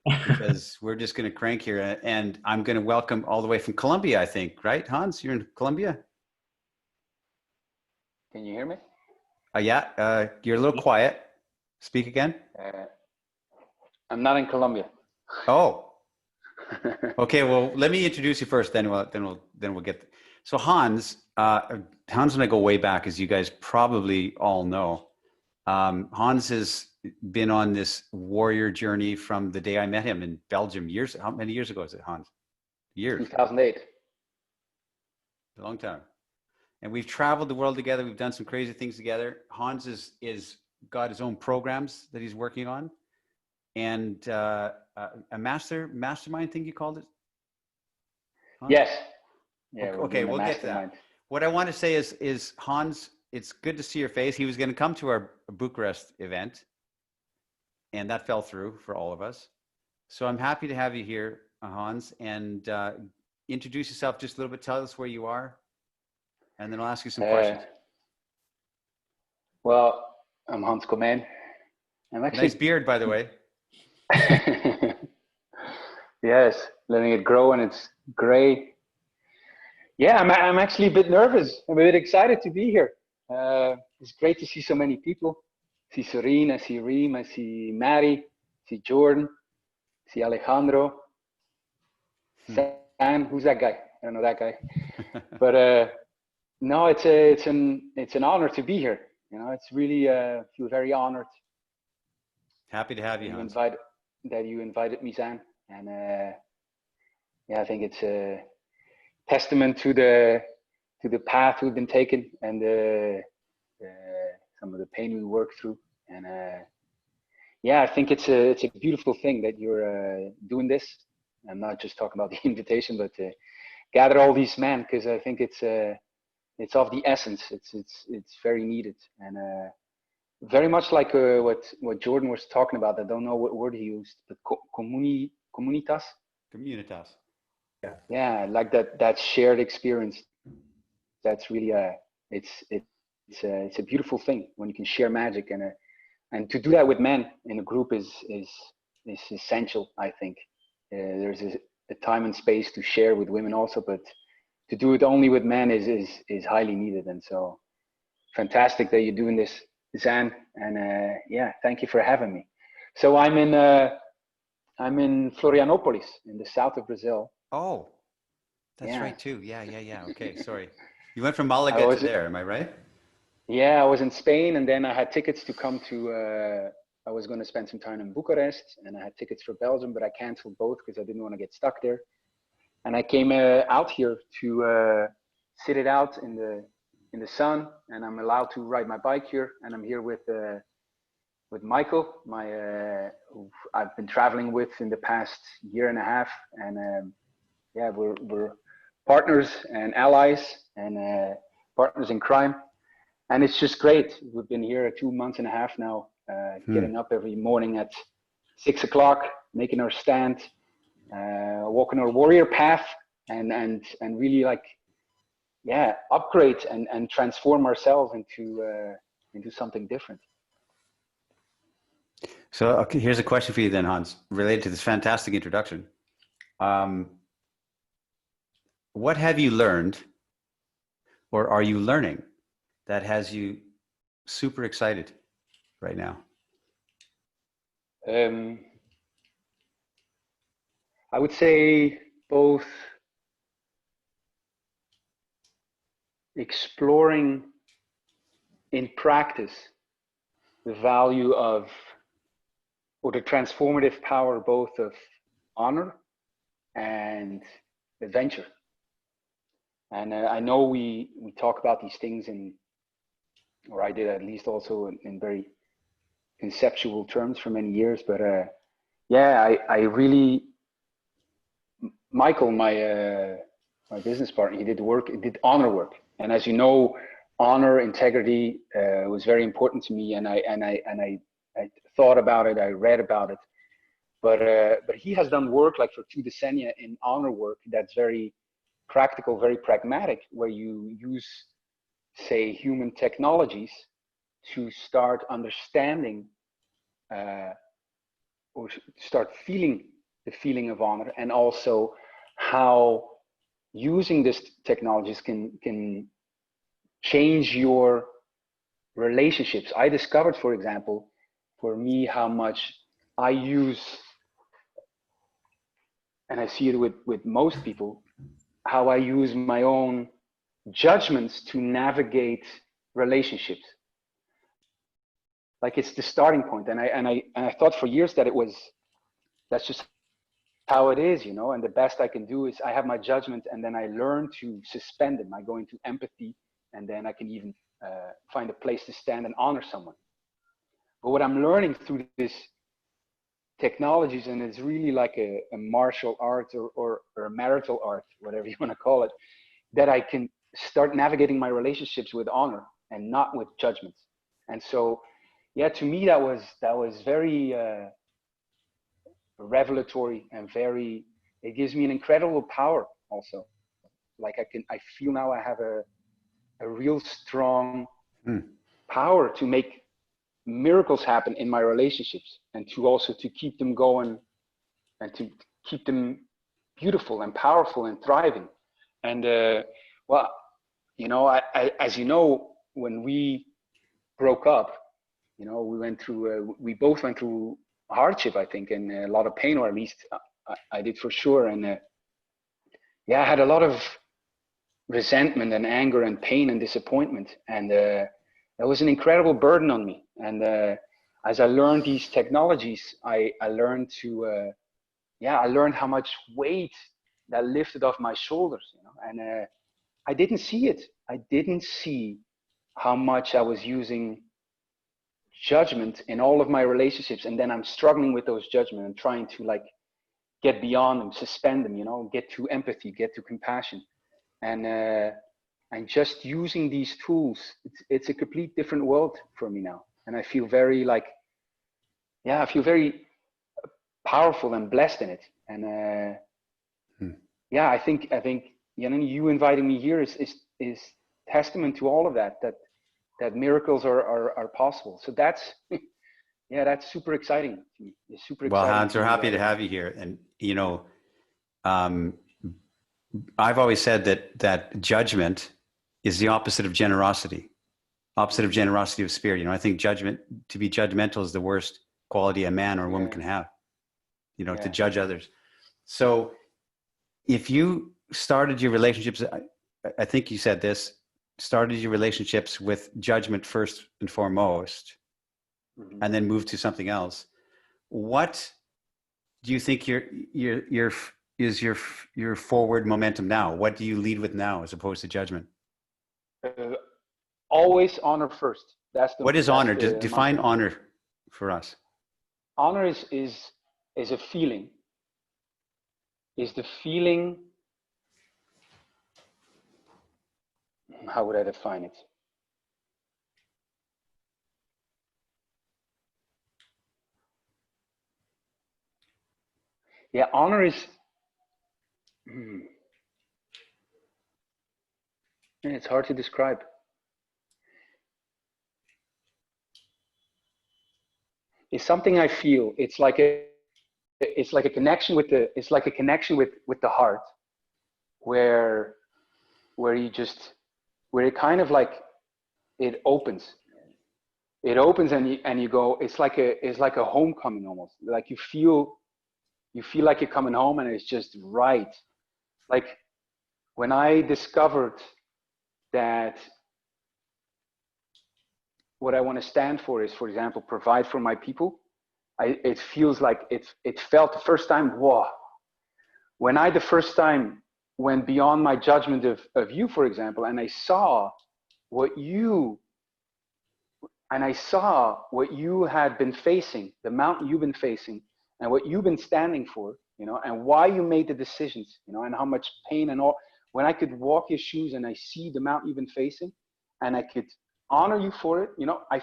because we're just going to crank here. And I'm going to welcome all the way from Colombia, I think, right? Hans, you're in Colombia? Can you hear me? Yeah, you're a little quiet. Speak again. I'm not in Colombia. Oh, okay. Well, let me introduce you first. Then we'll get. So Hans and I go way back, as you guys probably all know. Hans has been on this warrior journey from the day I met him in Belgium years. How many years ago is it, Hans? Years. 2008. A long time. And we've traveled the world together. We've done some crazy things together. Hans is got his own programs that he's working on, and a mastermind thing you called it. Hans? Yes. Yeah. Okay, we'll get to that. What I want to say is Hans, it's good to see your face. He was going to come to our Bucharest event, and that fell through for all of us. So I'm happy to have you here, Hans, and introduce yourself just a little bit. Tell us where you are, and then I'll ask you some questions. Well, I'm Hans Comyn. I'm actually nice beard, by the way. Yes, letting it grow, and it's gray. Yeah, I'm actually a bit nervous. I'm a bit excited to be here. It's great to see so many people. I see Serene, I see Reem, I see Maddie, I see Jordan, I see Alejandro. Sam, who's that guy? I don't know that guy. But no, it's an honor to be here. You know, it's really feel very honored. Happy to have you, Hans. That you invited me, Sam, and yeah, I think it's a testament to the path we've been taking and some of the pain we worked through. And yeah, I think it's a beautiful thing that you're doing this. I'm not just talking about the invitation, but gather all these men, because I think it's of the essence. It's very needed, and very much like what Jordan was talking about. I don't know what word he used, but comunitas. Communitas. Yeah, like that shared experience. That's really it's a beautiful thing when you can share magic, and to do that with men in a group is essential. I think there's a time and space to share with women also, but to do it only with men is highly needed. And so fantastic that you're doing this, Zan, and yeah, thank you for having me. So I'm in Florianopolis in the south of Brazil. Oh, that's right too. Yeah. Okay, sorry. You went from Malaga to there, am I right? Yeah, I was in Spain, and then I had tickets to come to, I was going to spend some time in Bucharest, and I had tickets for Belgium, but I canceled both because I didn't want to get stuck there. And I came out here to sit it out in the sun, and I'm allowed to ride my bike here, and I'm here with Michael, who I've been traveling with in the past year and a half, and yeah, we're partners and allies and partners in crime, and it's just great. We've been here 2 months and a half now, getting up every morning at 6 o'clock, making our stand, walking our warrior path, and really upgrade and transform ourselves into something different. So okay, here's a question for you then, Hans, related to this fantastic introduction. What have you learned, or are you learning, that has you super excited right now? I would say both exploring in practice the value of, or the transformative power, both of honor and adventure. And I know we talk about these things or I did at least also in very conceptual terms for many years, but yeah, I really, Michael, my business partner, he did honor work. And as you know, honor, integrity was very important to me, and I thought about it, I read about it, but he has done work like for 2 decennia in honor work that's very practical, very pragmatic, where you use, say, human technologies to start understanding or start feeling the feeling of honor, and also how using this technologies can change your relationships. I discovered, for example, for me, how much I use, and I see it with most people, how I use my own judgments to navigate relationships. Like it's the starting point. And I thought for years that that's just how it is, you know, and the best I can do is I have my judgment, and then I learn to suspend them. I go into empathy, and then I can even find a place to stand and honor someone. But what I'm learning through this technologies, and it's really like a martial art or a marital art, whatever you want to call it, that I can start navigating my relationships with honor and not with judgments. And so, yeah, to me, that was very revelatory and it gives me an incredible power also. Like I feel now I have a real strong power to make miracles happen in my relationships, and to keep them going, and to keep them beautiful and powerful and thriving. And well, you know, I as you know, when we broke up, you know, we both went through hardship, I think, and a lot of pain, or at least I did for sure. And yeah, I had a lot of resentment and anger and pain and disappointment, and that was an incredible burden on me. And as I learned these technologies, I learned to I learned how much weight that lifted off my shoulders, you know. And I didn't see it. I didn't see how much I was using judgment in all of my relationships, and then I'm struggling with those judgments and trying to like get beyond them, suspend them, you know, get to empathy, get to compassion. And just using these tools, it's a complete different world for me now. And I feel very I feel very powerful and blessed in it. And yeah, I think you know, you inviting me here is testament to all of that miracles are possible. So that's that's super exciting to me. It's super exciting. Well, Hans, we're happy to have you here. And you know, I've always said that judgment is the opposite of generosity, opposite of generosity of spirit. You know, I think to be judgmental is the worst quality a man or a woman can have, you know, to judge others. So if you started your relationships, I think you said this, started your relationships with judgment first and foremost, and then moved to something else, what do you think is your forward momentum now? What do you lead with now as opposed to judgment? Always honor first. What is honor? Define honor for us. Honor is a feeling. Is the feeling, how would I define it? Yeah, honor is, it's hard to describe. It's something I feel. It's like a connection with the heart, where it kind of like it opens and you go, it's like a homecoming almost. Like you feel like you're coming home, and it's just right. Like when I discovered that what I want to stand for is, for example, provide for my people, it feels like it felt the first time, whoa. When I the first time went beyond my judgment of you, for example, and I saw what you had been facing, the mountain you've been facing, and what you've been standing for, you know, and why you made the decisions, you know, and how much pain and all. When I could walk your shoes and I see the mountain you've been facing, and I could honor you for it, you know, I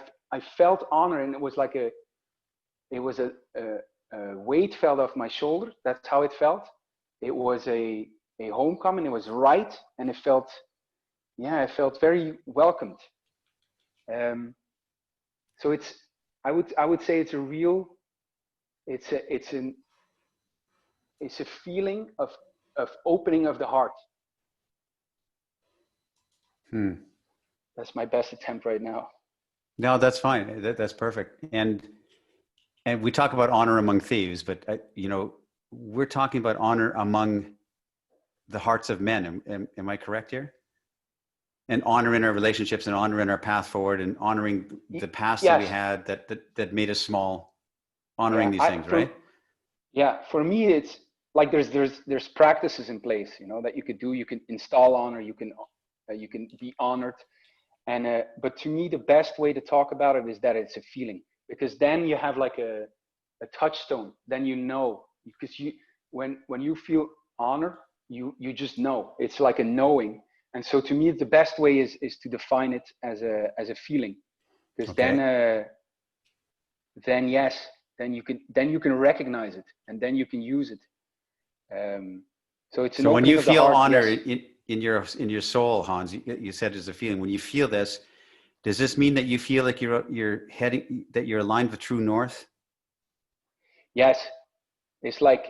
felt honor, and it was like a weight fell off my shoulder. That's how it felt. It was a homecoming. It was right, and it felt very welcomed. So I would say it's it's a feeling of opening of the heart. That's my best attempt right now. No, that's fine. That's perfect. And we talk about honor among thieves, but you know, we're talking about honor among the hearts of men. Am I correct here? And honor in our relationships, and honor in our path forward, and honoring the past that we had that made us small. Honoring these things, right? Yeah, for me, it's like there's practices in place, you know, that you could do. You can install honor. You can be honored. And but to me, the best way to talk about it is that it's a feeling, because then you have like a touchstone. Then you know, because when you feel honor, you just know. It's like a knowing. And so to me, the best way is to define it as a feeling, because then yes, then you can recognize it, and then you can use it. So it's an so when you of the feel heart, honor yes. in your soul, Hans, you said it's a feeling. When you feel this, does this mean that you feel like you're heading, that you're aligned with true north? Yes, it's like,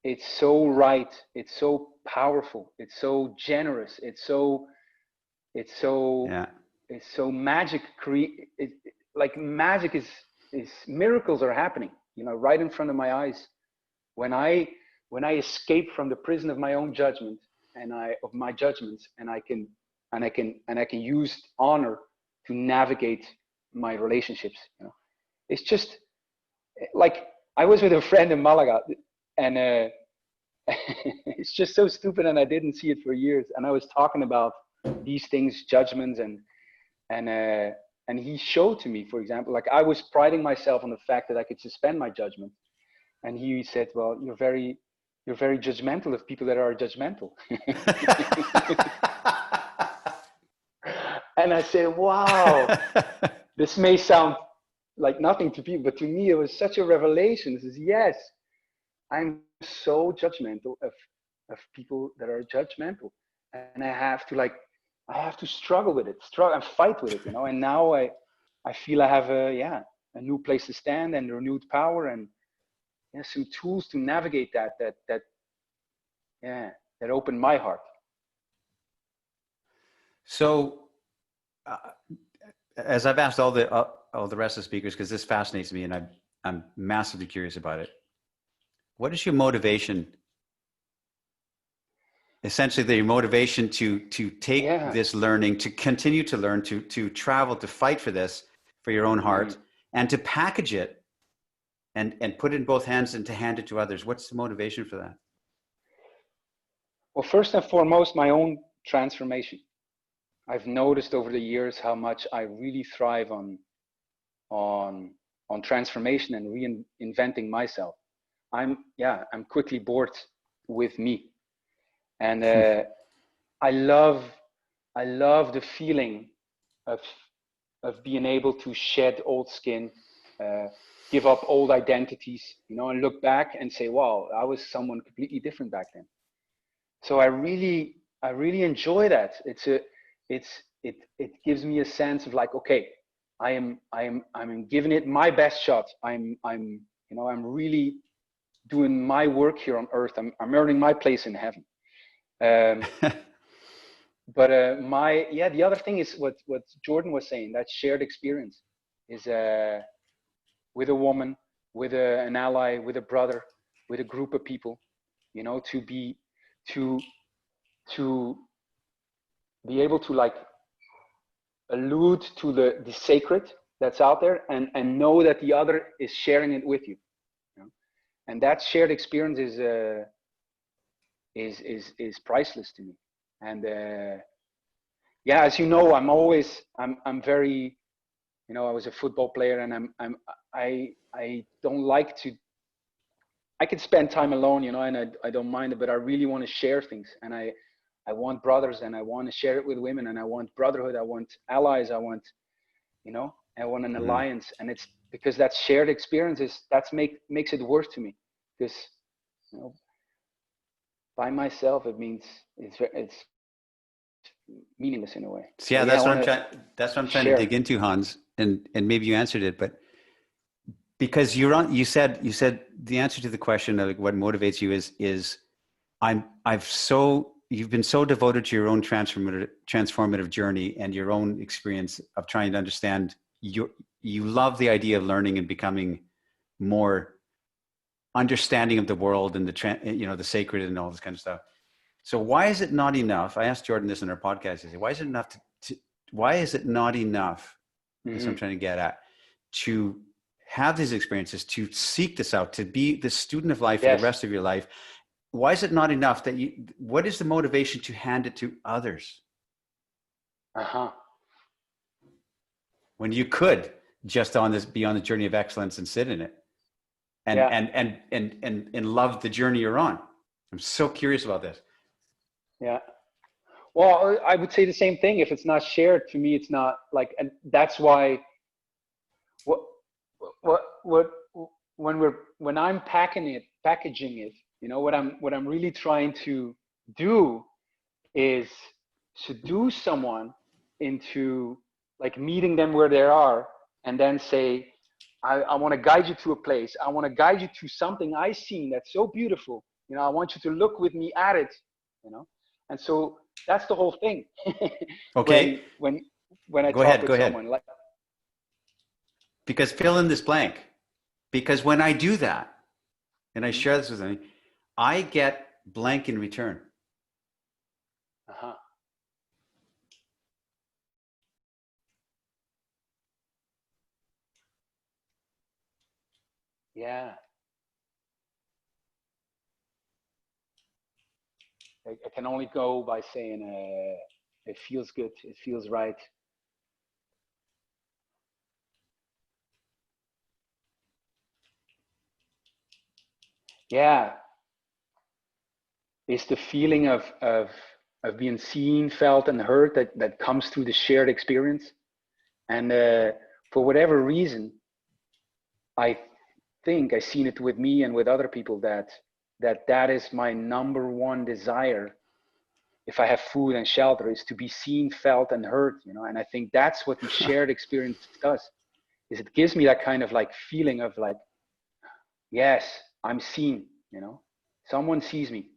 it's so right. It's so powerful. It's so generous. It's so magic. Like magic is miracles are happening, you know, right in front of my eyes. When I escape from the prison of my own judgment of my judgments, and I can use honor to navigate my relationships. You know, it's just like, I was with a friend in Malaga, and it's just so stupid, and I didn't see it for years. And I was talking about these things, judgments, and he showed to me, for example, like I was priding myself on the fact that I could suspend my judgment, and he said, "Well, you're very judgmental of people that are judgmental." And I said, "Wow, this may sound like nothing to people, but to me it was such a revelation." This is, yes, I'm so judgmental of people that are judgmental, and I have to struggle with it, and fight with it, you know. And now I feel I have a new place to stand, and renewed power, and some tools to navigate that open my heart. So, as I've asked all the rest of the speakers, because this fascinates me, and I'm massively curious about it. What is your motivation? Essentially, the motivation to take this learning, to continue to learn, to travel, to fight for this, for your own heart, and to package it and put it in both hands and to hand it to others. What's the motivation for that? Well, first and foremost, my own transformation. I've noticed over the years how much I really thrive on transformation and reinventing myself. I'm quickly bored with me, and I love the feeling of being able to shed old skin, give up old identities, you know, and look back and say, "Wow, I was someone completely different back then." So I really enjoy that. It gives me a sense of like, okay, I'm giving it my best shot. I'm really doing my work here on earth. I'm earning my place in heaven. But the other thing is what Jordan was saying, that shared experience is with a woman, with an ally, with a brother, with a group of people, you know, to be able to like allude to the sacred that's out there, and know that the other is sharing it with you, you know? And that shared experience is priceless to me. And as you know, I'm very, you know, I was a football player, and I don't like to, I could spend time alone, you know, and I don't mind it, but I really want to share things, and I want brothers, and I want to share it with women, and I want brotherhood, I want allies, I want, you know, I want an alliance. And it's because that shared experience makes it worth to me, because, you know, by myself, it means it's meaningless in a way. So, that's what I'm trying to dig into, Hans, and maybe you answered it, but because you said the answer to the question of like what motivates you is you've been so devoted to your own transformative journey and your own experience of trying to understand you love the idea of learning and becoming more understanding of the world and the sacred and all this kind of stuff. So why is it not enough? I asked Jordan this in our podcast. I said, why is it not enough? That's what I'm trying to get at, to have these experiences, to seek this out, to be the student of life for the rest of your life. Why is it not enough that what is the motivation to hand it to others? When you could just be on the journey of excellence and sit in it and love the journey you're on. I'm so curious about this. Yeah. Well, I would say the same thing. If it's not shared, to me, it's not like, and that's why when I'm packaging it, what I'm really trying to do is seduce someone into like meeting them where they are, and then say, I want to guide you to a place. I want to guide you to something I seen that's so beautiful. I want you to look with me at it, And so that's the whole thing. Okay. When I go talk ahead, with someone, like, because fill in this blank. Because when I do that, and I share this with them, I get blank in return. Yeah. I can only go by saying it feels good. It feels right. Yeah. It's the feeling of being seen, felt, and heard that comes through the shared experience. And for whatever reason, I think I've seen it with me and with other people that is my number one desire. If I have food and shelter, is to be seen, felt, and heard, and I think that's what the shared experience does, is it gives me that kind of like feeling of like, yes, I'm seen, someone sees me,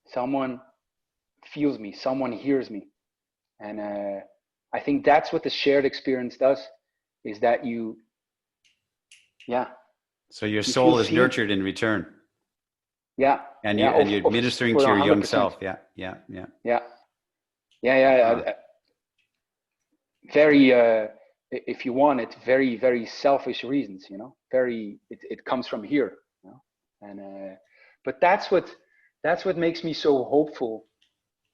someone feels me, someone hears me. And I think that's what the shared experience does, is that so your soul is nurtured in return. Yeah. And you're ministering to your 100%. Young self. Yeah. Very, if you want it, very, very selfish reasons, it comes from here, and but that's what makes me so hopeful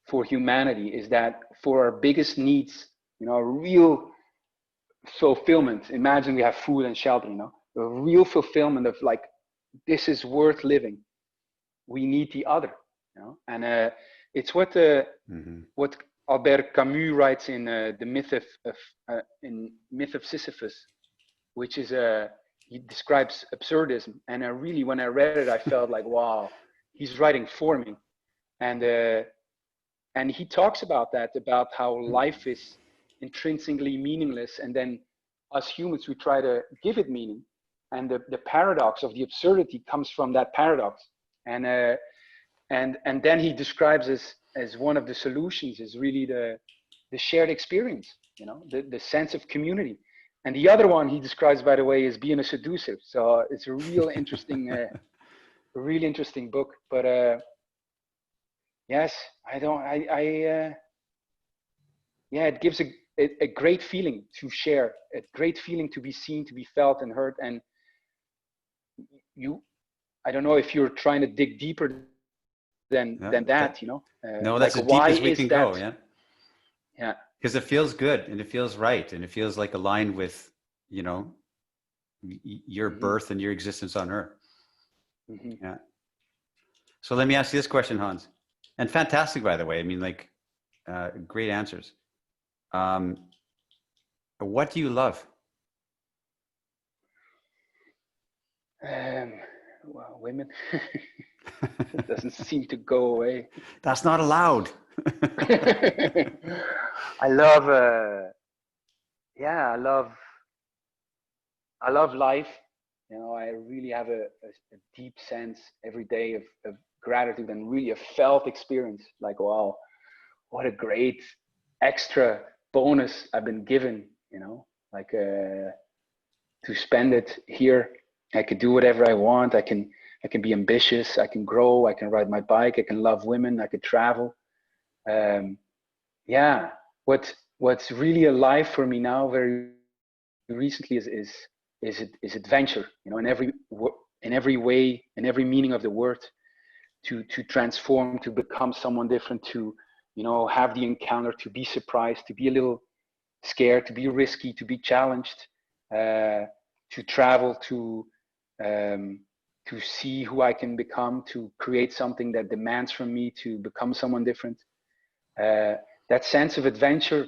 for humanity, is that for our biggest needs, real fulfillment. Imagine we have food and shelter, a real fulfillment of like, this is worth living. We need the other, and it's what Albert Camus writes in the Myth of Sisyphus, which is he describes absurdism. And really, when I read it, I felt like, wow, he's writing for me. And he talks about how life is intrinsically meaningless, and then us humans, we try to give it meaning, and the paradox of the absurdity comes from that paradox. And then he describes as one of the solutions is really the shared experience, the sense of community. And the other one he describes, by the way, is being a seducer. So it's a real interesting, really interesting book. But yes, it gives a great feeling to share, a great feeling to be seen, to be felt and heard. And I don't know if you're trying to dig deeper than that, No, that's like, as deep as we can go. Yeah. Because it feels good and it feels right and it feels like aligned with, your birth and your existence on Earth. Yeah. So let me ask you this question, Hans, and fantastic, by the way. I mean, like, great answers. What do you love? Well, women. It doesn't seem to go away. That's not allowed. I love life. You know, I really have a deep sense every day of gratitude, and really a felt experience. Like, wow, what a great extra bonus I've been given, you know, like to spend it here. I could do whatever I want. I can be ambitious. I can grow. I can ride my bike. I can love women. I could travel. Yeah, what's really alive for me now, very recently, is adventure. You know, in every way, in every meaning of the word, to transform, to become someone different, to, you know, have the encounter, to be surprised, to be a little scared, to be risky, to be challenged, to travel, to see who I can become, to create something that demands from me to become someone different. That sense of adventure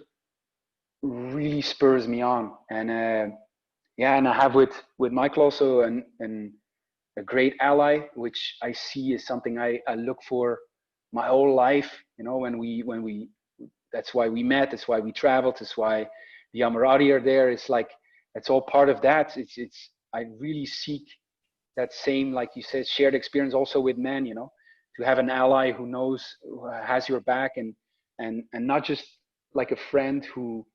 really spurs me on. And yeah, and I have with Michael also a great ally, which I see as something I look for my whole life. You know, when we that's why we met, that's why we traveled, that's why the Amorati are there. It's like, it's all part of that. It's I really seek that same, like you said, shared experience also with men, you know, to have an ally who knows, who has your back, and not just like a friend who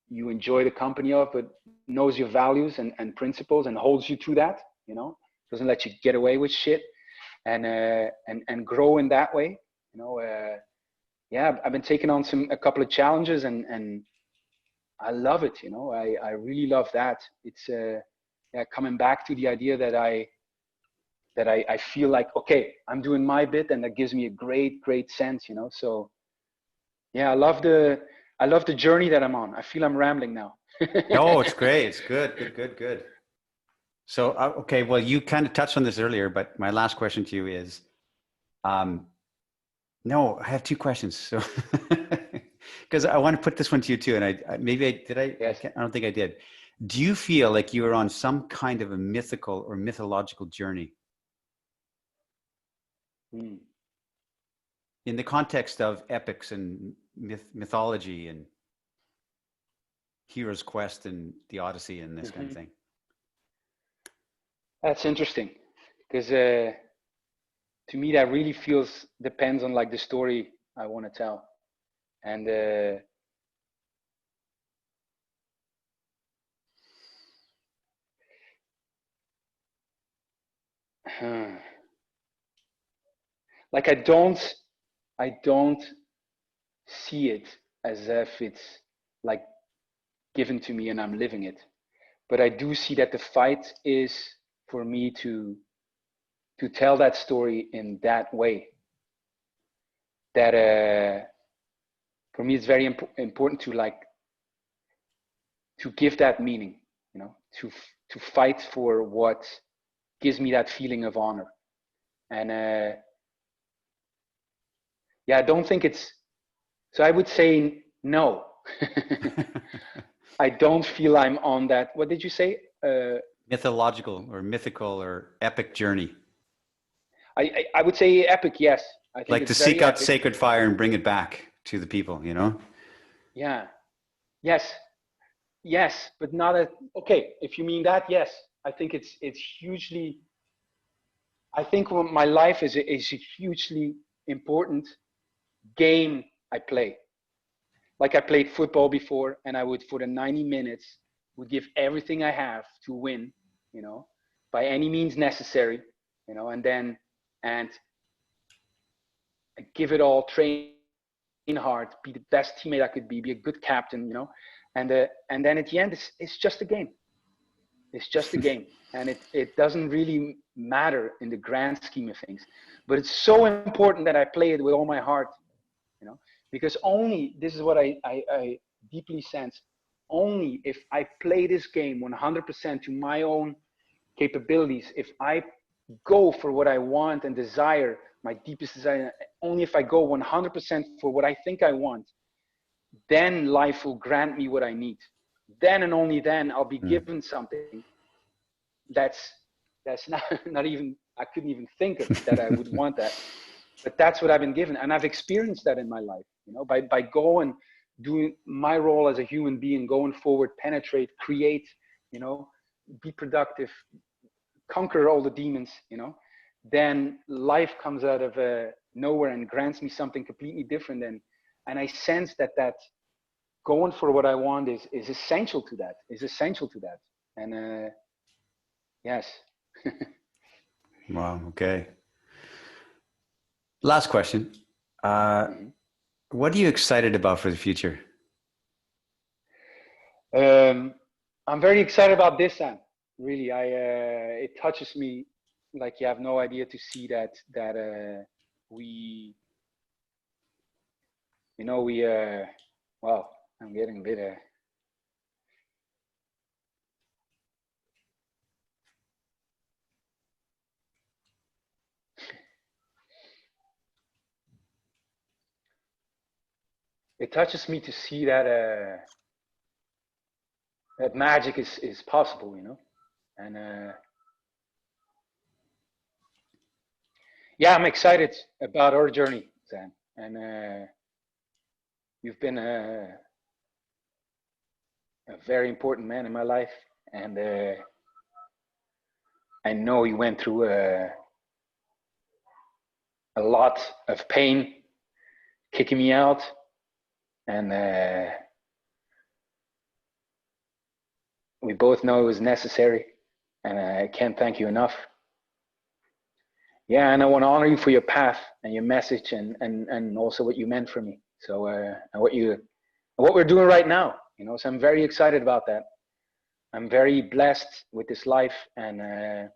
you enjoy the company of, but knows your values and principles and holds you to that, you know, doesn't let you get away with shit, and grow in that way, you know. Yeah, I've been taking on a couple of challenges, and I love it, you know. I really love that. It's yeah, coming back to the idea that I feel like, okay, I'm doing my bit, and that gives me a great sense, you know. So yeah, I love the journey that I'm on. I feel I'm rambling now. No, it's great. It's good. So, okay, well, you kind of touched on this earlier, but my last question to you is, no, I have two questions. So, because I want to put this one to you too, and Yes. I don't think I did. Do you feel like you are on some kind of a mythical or mythological journey? Mm. In the context of epics and mythology and hero's quest and the Odyssey and this kind of thing? That's interesting, because to me that really depends on like the story I want to tell, and like I don't see it as if it's like given to me and I'm living it, but I do see that the fight is for me to tell that story in that way. That for me it's very important to like to give that meaning, you know, to fight for what gives me that feeling of honor. And yeah, I don't think it's, so I would say no. I don't feel I'm on that. What did you say? Mythological or mythical or epic journey. I would say epic, yes. I think Like it's to very seek out epic. sacred fire and bring it back to the people, you know? Yeah. Yes, but not a, okay, if you mean that, yes. I think it's hugely, I think my life is a hugely important game I play. Like I played football before, and I would, for the 90 minutes, would give everything I have to win, you know, by any means necessary, you know, and give it all, train hard, be the best teammate I could be a good captain, you know, and then at the end, it's just a game. It's just a game, and it doesn't really matter in the grand scheme of things, but it's so important that I play it with all my heart, you know, because only, this is what I deeply sense, only if I play this game 100% to my own capabilities, if I go for what I want and desire, my deepest desire, only if I go 100% for what I think I want, then life will grant me what I need. Then and only then I'll be given something that's not even, I couldn't even think of that I would want that. But that's what I've been given, and I've experienced that in my life, you know, by going, doing my role as a human being, going forward, penetrate, create, you know, be productive, conquer all the demons, you know, then life comes out of nowhere and grants me something completely different. And I sense that going for what I want is essential to that, And yes. Wow. Okay. Last question. What are you excited about for the future? I'm very excited about this, Sam. Really, it touches me like you have no idea to see that we, you know, well, I'm getting a bit it touches me to see that that magic is possible, you know, and yeah, I'm excited about our journey, Sam, and you've been a very important man in my life, and I know you went through a lot of pain, kicking me out, and we both know it was necessary, and I can't thank you enough. Yeah, and I want to honor you for your path and your message, and also what you meant for me. So and what we're doing right now, you know. So I'm very excited about that. I'm very blessed with this life, and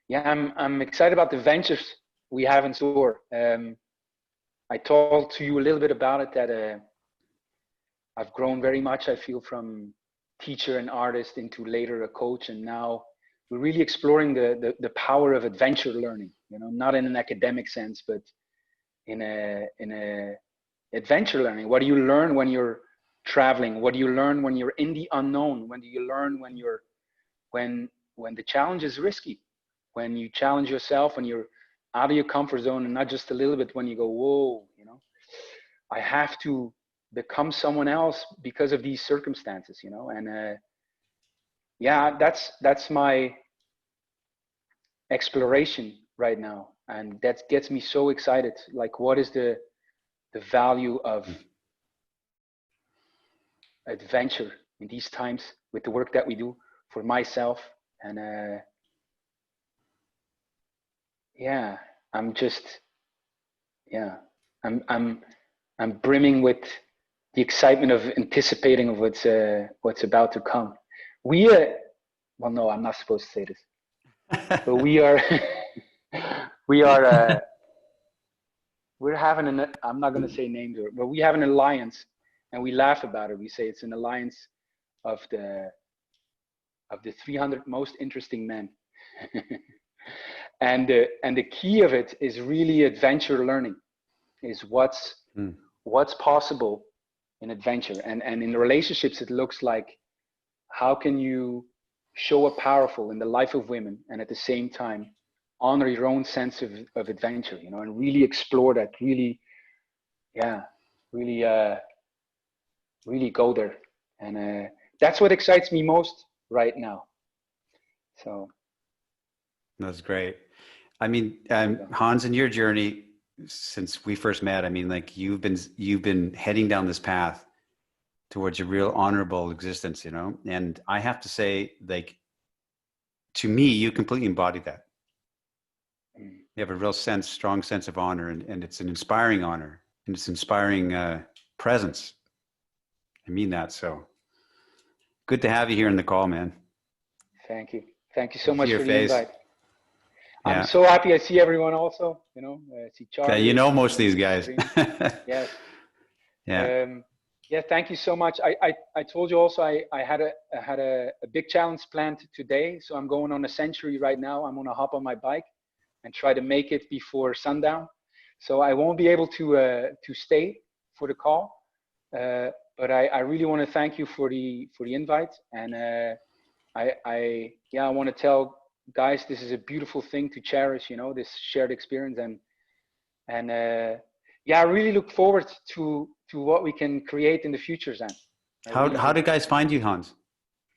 yeah, I'm excited about the ventures we have in store. I told to you a little bit about it, that I've grown very much, I feel, from teacher and artist into later a coach, and now we're really exploring the power of adventure learning, you know, not in an academic sense, but in a adventure learning. What do you learn when you're traveling? What do you learn when you're in the unknown? When do you learn when the challenge is risky? When you challenge yourself, when you're out of your comfort zone, and not just a little bit, when you go, whoa, you know, I have to become someone else because of these circumstances, you know. And yeah, that's my exploration right now, and that gets me so excited. Like, what is the value of adventure in these times with the work that we do for myself? And yeah, I'm just, yeah, I'm brimming with the excitement of anticipating of what's about to come. We well, no, I'm not supposed to say this, but we are we're having I'm not going to say names, but we have an alliance, and we laugh about it. We say it's an alliance of the 300 most interesting men. And the key of it is really adventure learning, is what's possible in adventure, and in relationships it looks like, how can you show up powerful in the life of women and at the same time honor your own sense of adventure, you know, and really explore that, really, yeah, really go there. And that's what excites me most right now. So That's great. I mean, Hans, in your journey since we first met, I mean, like, you've been heading down this path towards a real honorable existence, you know. And I have to say, like, to me, you completely embody that. You have a real strong sense of honor, and it's an inspiring honor, and it's inspiring presence. I mean that. So good to have you here in the call, man. Thank you so much for the invite. Yeah. I'm so happy I see everyone also, you know. I see Charlie. Yeah, you know most of these guys. Yes. Yeah. Yeah, thank you so much. I told you also I had a big challenge planned today, so I'm going on a century right now. I'm gonna hop on my bike and try to make it before sundown. So I won't be able to stay for the call, but I really want to thank you for the invite, and I want to tell guys, this is a beautiful thing to cherish, you know, this shared experience, and yeah, I really look forward to what we can create in the future, Zan. How do guys find you, Hans?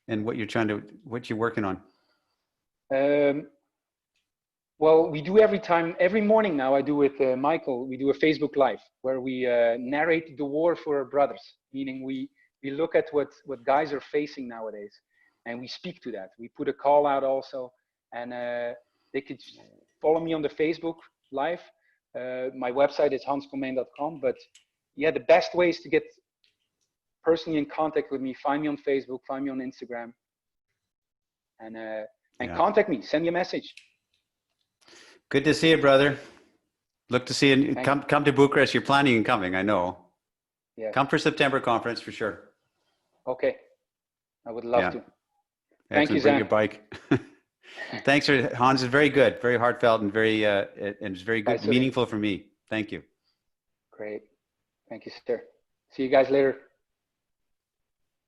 and what you're working on? Well, we do every morning now. I do with Michael. We do a Facebook Live where we narrate the war for our brothers. Meaning we look at what guys are facing nowadays, and we speak to that. We put a call out also, and they could follow me on the Facebook Live. My website is hanscomyn.com. But yeah, the best way is to get personally in contact with me. Find me on Facebook. Find me on Instagram, and contact me. Send me a message. Good to see you, brother. Look to see you. Come to Bucharest. You're planning on coming, I know. Yeah. Come for September conference for sure. Okay. I would love to. Thank you, Zan. Bring your bike. Thanks, Hans. It's very good, very heartfelt, and it's very good, meaningful for me. Thank you. Great. Thank you, sir. See you guys later.